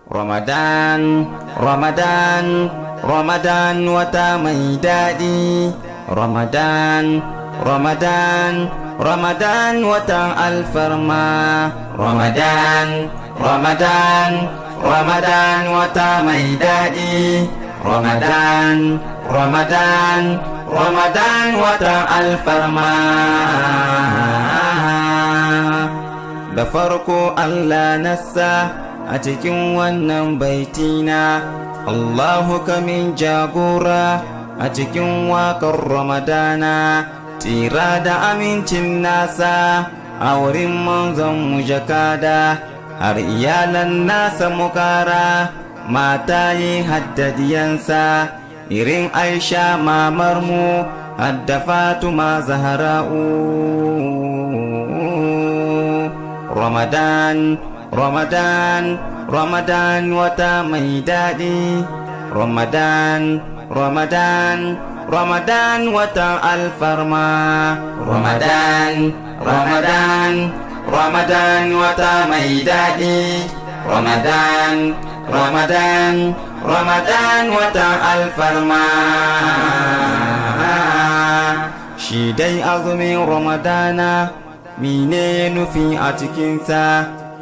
Ramadan, Ramadan, Ramadan wata mai daɗi. Ramadan, Ramadan, Ramadan watan alfarma. Ramadan, Ramadan, Ramadan wata mai daɗi. Ramadan, Ramadan, Ramadan watan alfarma. Da farko Allah nassa a cikin wannan baitina, Allahu kamin jagora a cikin waƙar Ramadana, tsira da amincin nasa a wurin manzon mu jakada, har iyalan nasa mukara, mataye haddadiyansa irin Aisha mamarmu hadda Fatuma Zahra'u. Ramadan, Ramadan, Ramadan wata mai daɗi. Ramadan, Ramadan, Ramadan watan alfarma. Ramadan, Ramadan, Ramadan wata mai daɗi. Ramadan, Ramadan, Ramadan watan alfarma. Shi dai azumin Ramadana mine nufi a cikinsa,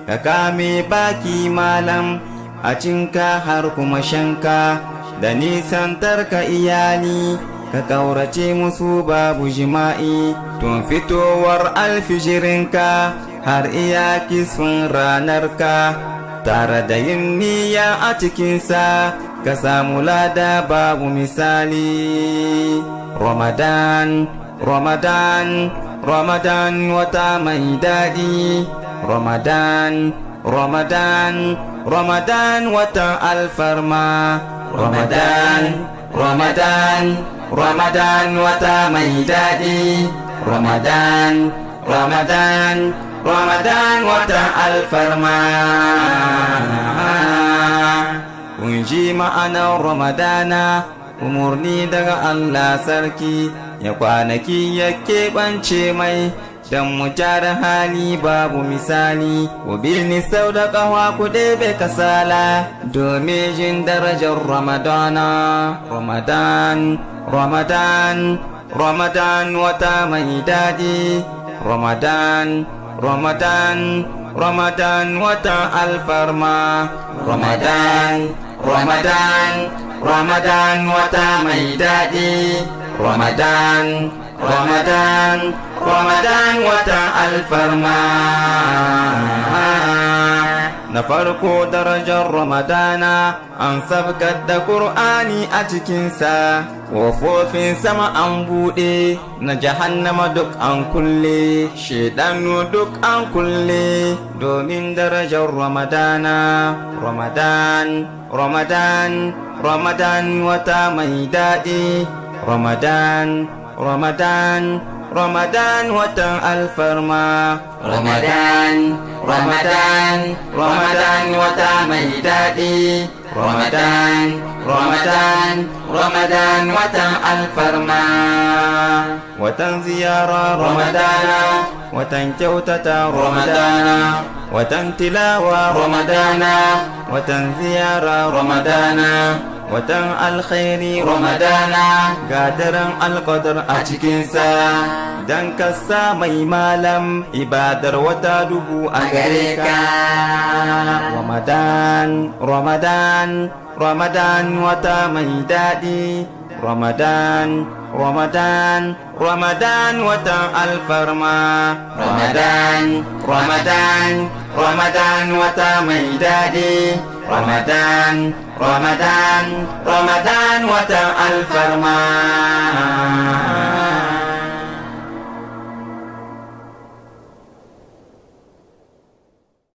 ka kame baki malam a cinka har kuma shanka, da nisantar ka iyali ka kaurace musu babu jima'i, tun fitowar alfijirinka har iya kisfin ranarka, tare da yin niyya a cikinsa ka samu lada babu misali. Ramadan, Ramadan, Ramadan wata mai daɗi. Ramadan, Ramadan, Ramadan watan alfarma. Ramadan, Ramadan, Ramadan wata mai daɗi. Ramadan, Ramadan, Ramadan watan alfarma. Kun ji ma'anar Ramadana, umurni daga Allah sarki, ya kwanaki ya keɓance mai don mu tara hali babu misali. Ku birni sau da ƙawa ku ɗebe kasala domin jin darajar Ramadana. Ramadan, Ramadan, Ramadan wata mai daɗi. Ramadan, Ramadan, Ramadan watan alfarma. Ramadan, Ramadan, Ramadan wata mai daɗi. Ramadan, Ramadan, Ramadan watan alfarma. Na farko darajar Ramadana, an sabkar da Kur'ani a cikinsa, ƙofofin sama an buɗe, na jahannama duk an kulle, shaidanu duk an kulle, domin darajar Ramadana. Ramadan, Ramadan, Ramadan wata mai daɗi. Ramadan, Ramadan, Ramadan watan alfarma. Ramadan, Ramadan, Ramadan wata mai daɗi. Ramadan, Ramadan, Ramadan watan alfarma. Watan ziyara Ramadana, watan kyautata Ramadana, watan tilawa Ramadana, watan ziyara Ramadana, watan alkhairi Ramadana, ga daren alqadar a cikinsa, dan kasa mai malam ibadar wata dubu a gare ka. Ramadan, Ramadan, Ramadan wata mai daɗi. Ramadan, Ramadan, Ramadan watan alfarma. Ramadan, Ramadan, Ramadan wata mai daɗi. Ramadan, Ramadan, Ramadan watan alfarma.